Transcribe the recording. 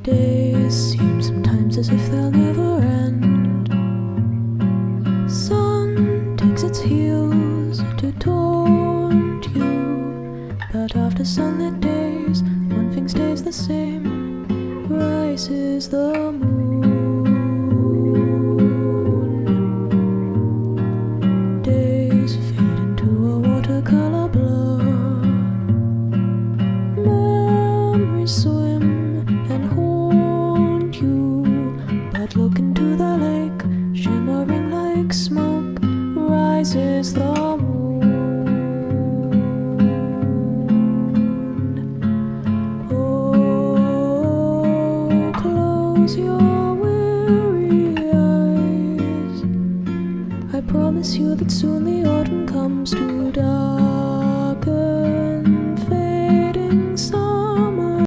Days seem sometimes as if they'll never end. Sun takes its heels to taunt you, but after sunlit days, one thing stays the same: rises the moon. Days fade into a watercolor blur. Memories swim and haunt you, but look into the lake, shimmering like smoke, rises the moon. Oh, close your weary eyes. I promise you that soon the autumn comes to die.